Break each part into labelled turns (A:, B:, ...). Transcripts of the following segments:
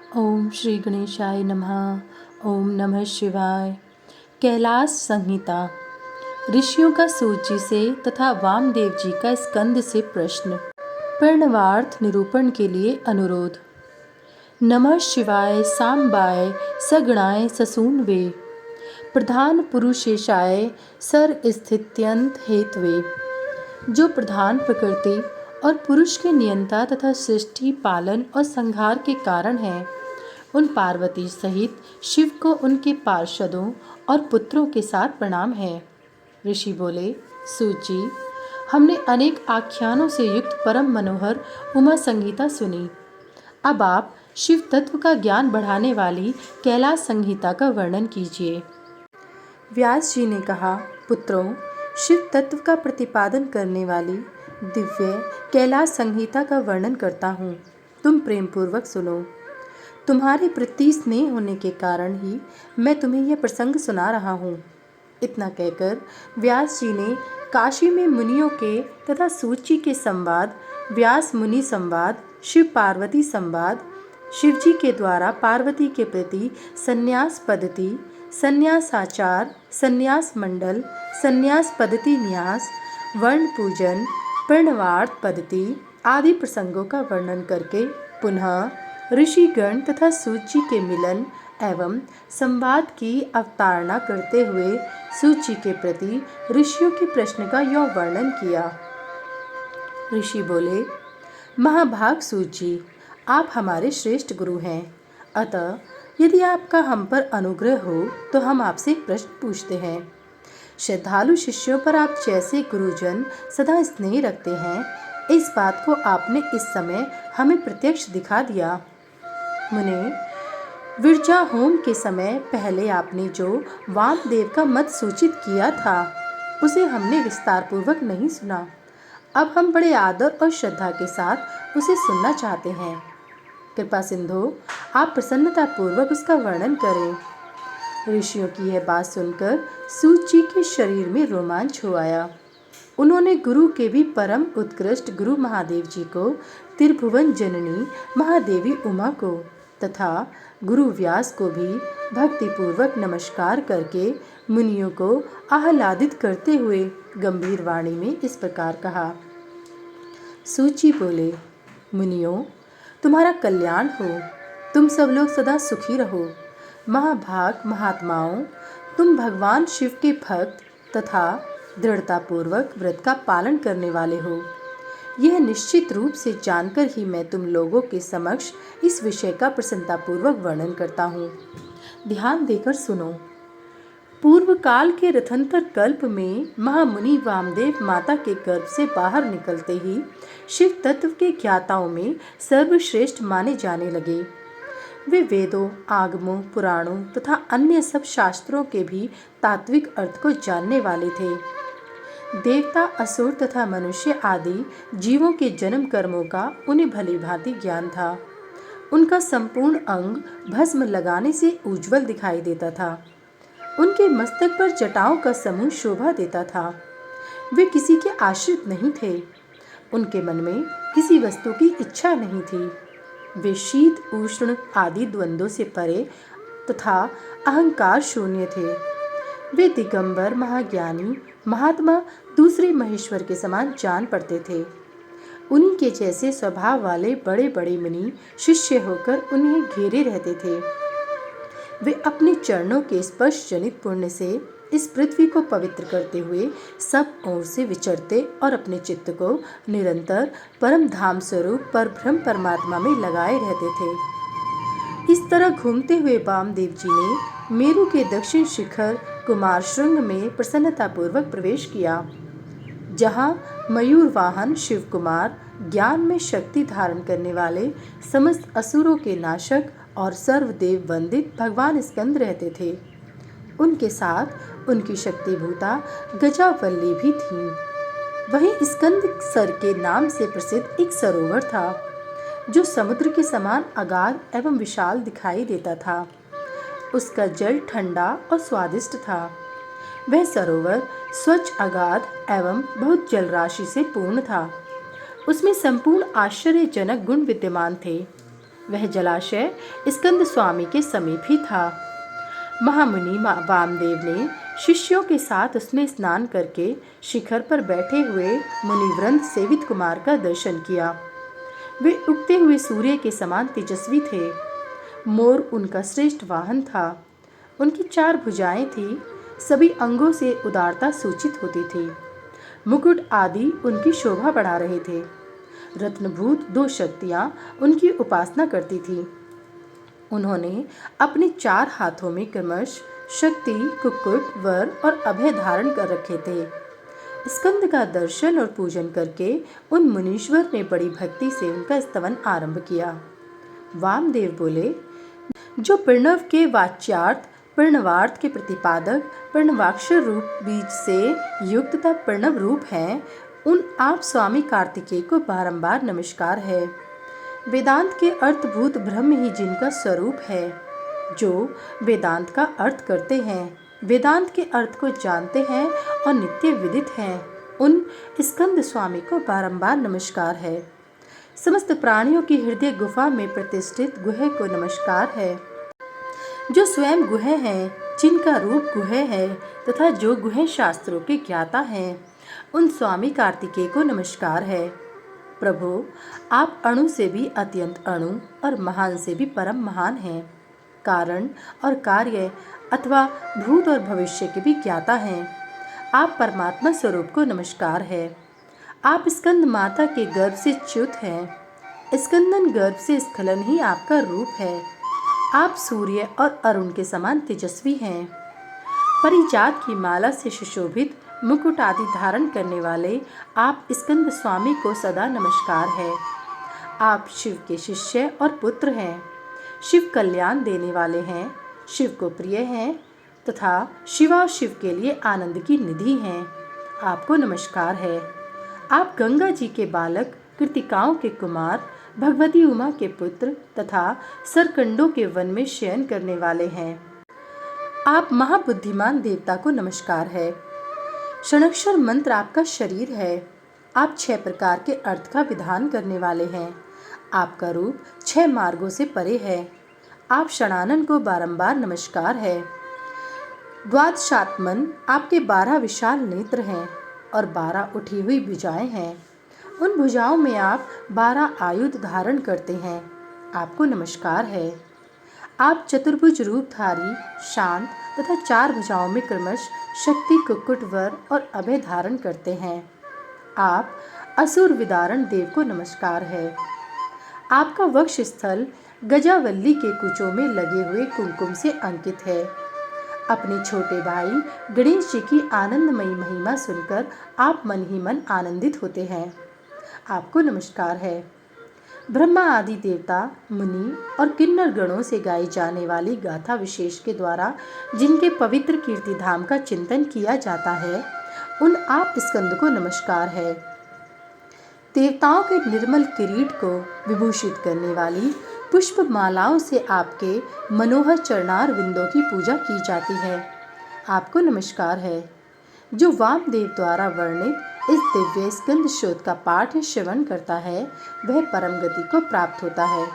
A: ओम श्री गणेशाय नमः। ओम नमः शिवाय। कैलाश संहिता। ऋषियों का सूची से तथा वामदेव जी का स्कंद से प्रश्न। प्रणवार्थ निरूपण के लिए अनुरोध। नमः शिवाय सांबाय सगणाय ससूनवे प्रधान पुरुषेशाय सर स्थित्यंत हेतवे। जो प्रधान प्रकृति और पुरुष के नियंता तथा सृष्टि पालन और संहार के कारण हैं, उन पार्वती सहित शिव को उनके पार्षदों और पुत्रों के साथ प्रणाम है। ऋषि बोले, सूची, हमने अनेक आख्यानों से युक्त परम मनोहर उमा संगीता सुनी। अब आप शिव तत्व का ज्ञान बढ़ाने वाली कैलाश संहिता का वर्णन कीजिए। व्यास जी ने कहा, पुत्रों, शिव तत्व का प्रतिपादन करने वाली दिव्य कैलाश संहिता का वर्णन करता हूँ। तुम प्रेम पूर्वक सुनो। तुम्हारे प्रति स्नेह होने के कारण ही मैं तुम्हें यह प्रसंग सुना रहा हूँ। इतना कहकर व्यास जी ने काशी में मुनियों के तथा सूची के संवाद, व्यास मुनि संवाद, शिव पार्वती संवाद, शिवजी के द्वारा पार्वती के प्रति संन्यास पद्धति, संन्यासाचार, संन्यास मंडल, संन्यास पद्धति न्यास, वर्ण पूजन, प्रणवार्थ पद्धति आदि प्रसंगों का वर्णन करके पुनः ऋषिगण तथा सूची के मिलन एवं संवाद की अवतारणा करते हुए सूची के प्रति ऋषियों के प्रश्न का यह वर्णन किया। ऋषि बोले, महाभाग सूची, आप हमारे श्रेष्ठ गुरु हैं। अतः यदि आपका हम पर अनुग्रह हो तो हम आपसे एक प्रश्न पूछते हैं। श्रद्धालु शिष्यों पर आप जैसे गुरुजन सदा स्नेह रखते हैं, इस बात को आपने इस समय हमें प्रत्यक्ष दिखा दिया। मुने, विरजा होम के समय पहले आपने जो वामदेव का मत सूचित किया था, उसे हमने विस्तार पूर्वक नहीं सुना। अब हम बड़े आदर और श्रद्धा के साथ उसे सुनना चाहते हैं। कृपा सिंधु, आप प्रसन्नता पूर्वक उसका वर्णन करें। ऋषियों की यह बात सुनकर सूची के शरीर में रोमांच हो आया। उन्होंने गुरु के भी परम उत्कृष्ट गुरु महादेव जी को, त्रिभुवन जननी महादेवी उमा को तथा गुरु व्यास को भी भक्तिपूर्वक नमस्कार करके मुनियों को आह्लादित करते हुए गंभीर वाणी में इस प्रकार कहा। सूची बोले, मुनियों, तुम्हारा कल्याण हो। तुम सब लोग सदा सुखी रहो। महाभाग महात्माओं, तुम भगवान शिव के भक्त तथा दृढ़तापूर्वक व्रत का पालन करने वाले हो। यह निश्चित रूप से जानकर ही मैं तुम लोगों के समक्ष इस विषय का प्रसन्नतापूर्वक वर्णन करता हूँ। ध्यान देकर सुनो। पूर्व काल के रथंतर कल्प में महामुनि वामदेव माता के गर्भ से बाहर निकलते ही शिव तत्व के ज्ञाताओं में सर्वश्रेष्ठ माने जाने लगे। वे वेदों, आगमों, पुराणों तथा अन्य सब शास्त्रों के भी तात्विक अर्थ को जानने वाले थे। देवता, असुर तथा मनुष्य आदि जीवों के जन्म कर्मों का उन्हें भली भांति ज्ञान था। उनका संपूर्ण अंग भस्म लगाने से उज्जवल दिखाई देता था। उनके मस्तक पर जटाओं का समूह शोभा देता था। वे किसी के आश्रित नहीं थे। उनके मन में किसी वस्तु की इच्छा नहीं थी। वे शीत उष्ण आदि द्वंद्वों से परे तथा अहंकार शून्य थे। वे दिगंबर, महाज्ञानी, महात्मा, दूसरे महेश्वर के समान जान पड़ते थे। उन्हीं के जैसे स्वभाव वाले बड़े बड़े मुनि शिष्य होकर उन्हें घेरे रहते थे। वे अपने चरणों के स्पर्श जनित पुण्य से इस पृथ्वी को पवित्र करते हुए सब ओर से विचरते और अपने चित्त को निरंतर परम धाम स्वरूप परब्रह्म परमात्मा में लगाए रहते थे। इस तरह घूमते हुए वामदेव जी ने मेरु के दक्षिण शिखर कुमार श्रृंग में प्रसन्नतापूर्वक प्रवेश किया, जहाँ मयूर वाहन शिव कुमार ज्ञान में शक्ति धारण करने वाले समस्त असुरों के नाशक और सर्वदेव वंदित भगवान स्कंद रहते थे। उनके साथ उनकी शक्तिभूता गजावल्ली भी थी। वहीं स्कंद सर के नाम से प्रसिद्ध एक सरोवर था, जो समुद्र के समान अगाध एवं विशाल दिखाई देता था। उसका जल ठंडा और स्वादिष्ट था। वह सरोवर स्वच्छ, अगाध एवं बहुत जलराशि से पूर्ण था। उसमें संपूर्ण आश्चर्यजनक गुण विद्यमान थे। वह जलाशय स्कंद स्वामी के समीप ही था। महामुनि वामदेव ने शिष्यों के साथ उसमें स्नान करके शिखर पर बैठे हुए मुनिवृंद सेवित कुमार का दर्शन किया। वे उगते हुए सूर्य के समान तेजस्वी थे। मोर उनका श्रेष्ठ वाहन था। उनकी 4 भुजाएं थी। सभी अंगों से उदारता सूचित होती थी। मुकुट आदि उनकी शोभा बढ़ा रहे थे। रत्नभूत 2 शक्तियां उनकी उपासना करती थी। उन्होंने अपने 4 हाथों में क्रमश शक्ति, कुक्कुट, वर और अभय धारण कर रखे थे। स्कंद का दर्शन और पूजन करके उन मुनीश्वर ने बड़ी भक्ति से उनका स्तवन आरंभ किया। वामदेव बोले, जो प्रणव के वाच्यार्थ, प्रणवार्थ के प्रतिपादक, प्रणवाक्षर रूप बीज से युक्त तथा प्रणव रूप हैं, उन आप स्वामी कार्तिकेय को बारंबार नमस्कार है। वेदांत के अर्थभूत ब्रह्म ही जिनका स्वरूप है, जो वेदांत का अर्थ करते हैं, वेदांत के अर्थ को जानते हैं और नित्य विदित हैं, उन स्कंद स्वामी को बारंबार नमस्कार है। समस्त प्राणियों की हृदय गुफा में प्रतिष्ठित गुहे को नमस्कार है। जो स्वयं गुहे हैं, जिनका रूप गुहे है तथा जो गुहे शास्त्रों के ज्ञाता हैं, उन स्वामी कार्तिकेय को नमस्कार है। प्रभु, आप अणु से भी अत्यंत अणु और महान से भी परम महान हैं। कारण और कार्य अथवा भूत और भविष्य के भी ज्ञाता हैं। आप परमात्मा स्वरूप को नमस्कार है। आप स्कंद माता के गर्भ से च्युत हैं। स्कंदन गर्भ से स्खलन ही आपका रूप है। आप सूर्य और अरुण के समान तेजस्वी हैं। परिजात की माला से सुशोभित मुकुट आदि धारण करने वाले आप स्कंद स्वामी को सदा नमस्कार है। आप शिव के शिष्य और पुत्र हैं। शिव कल्याण देने वाले हैं, शिव को प्रिय हैं तथा शिवा और शिव के लिए आनंद की निधि हैं। आपको नमस्कार है। आप गंगा जी के बालक, कृतिकाओं के कुमार, भगवती उमा के पुत्र तथा सरकंडों के वन में शयन करने वाले हैं। आप महाबुद्धिमान देवता को नमस्कार है। षणक्षर मंत्र आपका शरीर है। आप 6 प्रकार के अर्थ का विधान करने वाले हैं। आपका रूप 6 मार्गों से परे है। आप षणानन को बारंबार नमस्कार है। द्वादशात्मन आपके 12 विशाल नेत्र हैं और 12 उठी हुई भुजाएं हैं। उन भुजाओं में आप 12 आयुध धारण करते हैं। आपको नमस्कार है। आप चतुर्भुज रूपधारी, शांत तथा 4 भुजाओं में क्रमश शक्ति, कुक्कुट, वर और अभय धारण करते हैं। आप असुर विदारण देव को नमस्कार है। आपका वक्ष स्थल गजावल्ली के कुचों में लगे हुए कुमकुम से अंकित है। अपने छोटे भाई गणेश जी की आनंदमयी महिमा सुनकर आप मन ही मन आनंदित होते हैं। आपको नमस्कार है। ब्रह्मा आदि देवता, मुनि और किन्नर गणों से गाई जाने वाली गाथा विशेष के द्वारा जिनके पवित्र कीर्ति धाम का चिंतन किया जाता है, उन आप स्कंद को नमस्कार है। देवताओं के निर्मल किरीट को विभूषित करने वाली पुष्प मालाओं से आपके मनोहर चरणार विंदों की पूजा की जाती है। आपको नमस्कार है। जो वामदेव द्वारा वर्णित इस दिव्य स्कंद शोध का पाठ या श्रवण करता है, वह परम गति को प्राप्त होता है।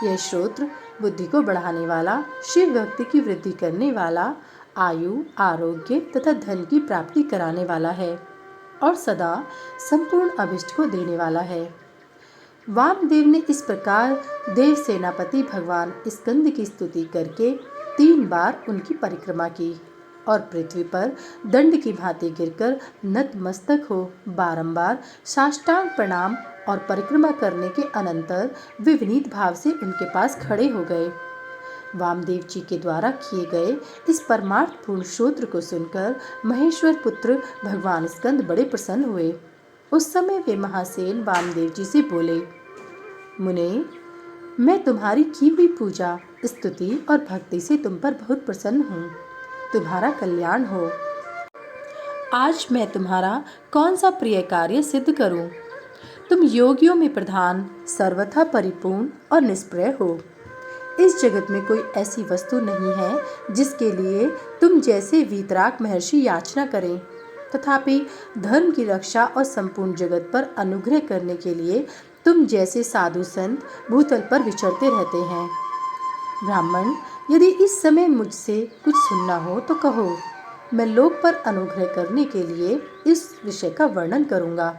A: यह श्रोत्र बुद्धि को बढ़ाने वाला, शिव भक्ति की वृद्धि करने वाला, आयु, आरोग्य तथा धन की प्राप्ति कराने वाला है और सदा संपूर्ण अभिष्ट को देने वाला है। वामदेव ने इस प्रकार देव सेनापति भगवान स्कंद की स्तुति करके 3 बार उनकी परिक्रमा की और पृथ्वी पर दंड की भांति गिरकर नतमस्तक हो बारंबार साष्टांग प्रणाम और परिक्रमा करने के अनंतर वे विनीत भाव से उनके पास खड़े हो गए। वामदेव जी के द्वारा किए गए इस परमार्थपूर्ण श्रोत्र को सुनकर महेश्वर पुत्र भगवान स्कंद बड़े प्रसन्न हुए। उस समय वे महासेन वामदेव जी से बोले, मुने, मैं तुम्हारी की हुई पूजा, स्तुति और भक्ति से तुम पर बहुत प्रसन्न हूँ। तुम्हारा कल्याण हो। आज मैं तुम्हारा कौन सा प्रिय कार्य सिद्ध करूं? तुम योगियों में प्रधान, सर्वथा परिपूर्ण और निष्प्रय हो। इस जगत में कोई ऐसी वस्तु नहीं है जिसके लिए तुम जैसे वीतराग महर्षि याचना करें। तथापि धर्म की रक्षा और संपूर्ण जगत पर अनुग्रह करने के लिए तुम जैसे साधु संत भूतल पर विचरते रहते हैं। ब्राह्मण, यदि इस समय मुझसे कुछ सुनना हो तो कहो, मैं लोक पर अनुग्रह करने के लिए इस विषय का वर्णन करूंगा।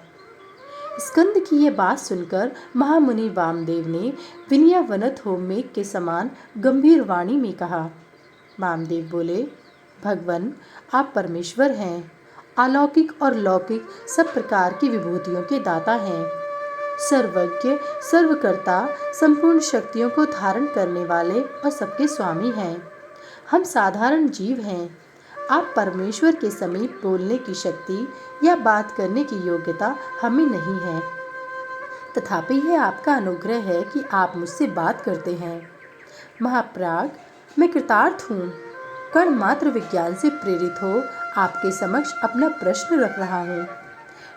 A: स्कंद की यह बात सुनकर महामुनि वामदेव ने विनयावनत हो मेघ के समान गंभीर वाणी में कहा। वामदेव बोले, भगवान, आप परमेश्वर हैं, अलौकिक और लौकिक सब प्रकार की विभूतियों के दाता हैं, सर्वज्ञ, सर्वकर्ता, संपूर्ण शक्तियों को धारण करने वाले और सबके स्वामी हैं। हम साधारण जीव हैं। आप परमेश्वर के समीप बोलने की शक्ति या बात करने की योग्यता हमें नहीं है, तथापि यह आपका अनुग्रह है कि आप मुझसे बात करते हैं। महाप्राग, मैं कृतार्थ हूँ। कण मात्र विज्ञान से प्रेरित हो आपके समक्ष अपना प्रश्न रख रहा हूँ।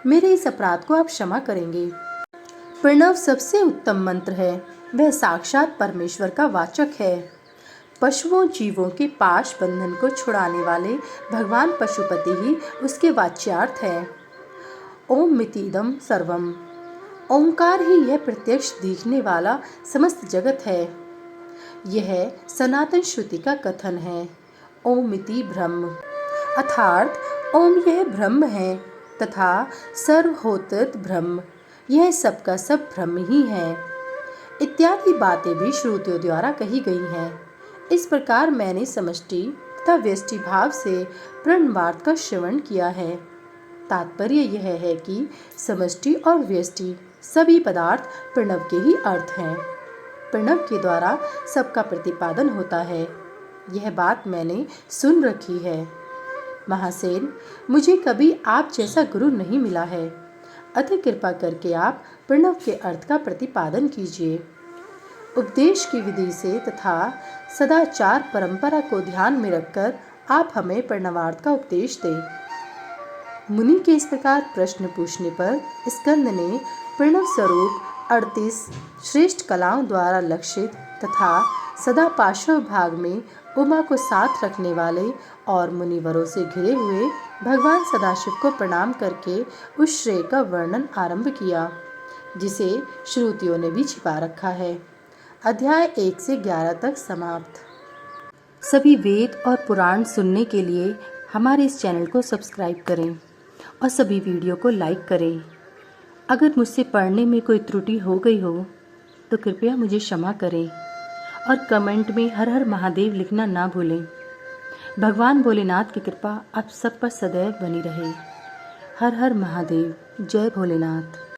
A: मेरे इस अपराध को आप क्षमा करेंगे। प्रणव सबसे उत्तम मंत्र है। वह साक्षात परमेश्वर का वाचक है। पशुओं जीवों के पाश बंधन को छुड़ाने वाले भगवान पशुपति ही उसके वाच्यार्थ है। ओम मितीदम सर्वम। ओंकार ही यह प्रत्यक्ष दिखने वाला समस्त जगत है। यह सनातन श्रुति का कथन है। ओमिति ब्रह्म, अर्थात ओम यह ब्रह्म है तथा सर्वहोतृत ब्रह्म, यह सबका सब ब्रह्म ही है, इत्यादि बातें भी श्रुतियों द्वारा कही गई हैं। इस प्रकार मैंने समष्टि तथा व्यष्टि भाव से प्रणवार्थ का श्रवण किया है। तात्पर्य यह है कि समष्टि और व्यष्टि सभी पदार्थ प्रणव के ही अर्थ हैं। प्रणव के द्वारा सबका प्रतिपादन होता है। यह बात मैंने सुन रखी है। महासेन, मुझे कभी आप जैसा गुरु नहीं मिला है, अतः कृपा करके आप प्रणव के अर्थ का प्रतिपादन कीजिए। उपदेश की विधि से तथा सदाचार परंपरा को ध्यान में रखकर आप हमें प्रणवार्थ का उपदेश दें। मुनि के इस प्रकार प्रश्न पूछने पर स्कंद ने प्रणव स्वरूप 38 श्रेष्ठ कलाओं द्वारा लक्षित तथा सदा पार्श्व भाग में उमा को साथ रखने वाले और मुनिवरों से घिरे हुए भगवान सदाशिव को प्रणाम करके उस श्रेय का वर्णन आरंभ किया, जिसे श्रुतियों ने भी छिपा रखा है। अध्याय 1 से 11 तक समाप्त। सभी वेद और पुराण सुनने के लिए हमारे इस चैनल को सब्सक्राइब करें और सभी वीडियो को लाइक करें। अगर मुझसे पढ़ने में कोई त्रुटि हो गई हो तो कृपया मुझे क्षमा करें और कमेंट में हर हर महादेव लिखना ना भूलें। भगवान भोलेनाथ की कृपा आप सब पर सदैव बनी रहे। हर हर महादेव। जय भोलेनाथ।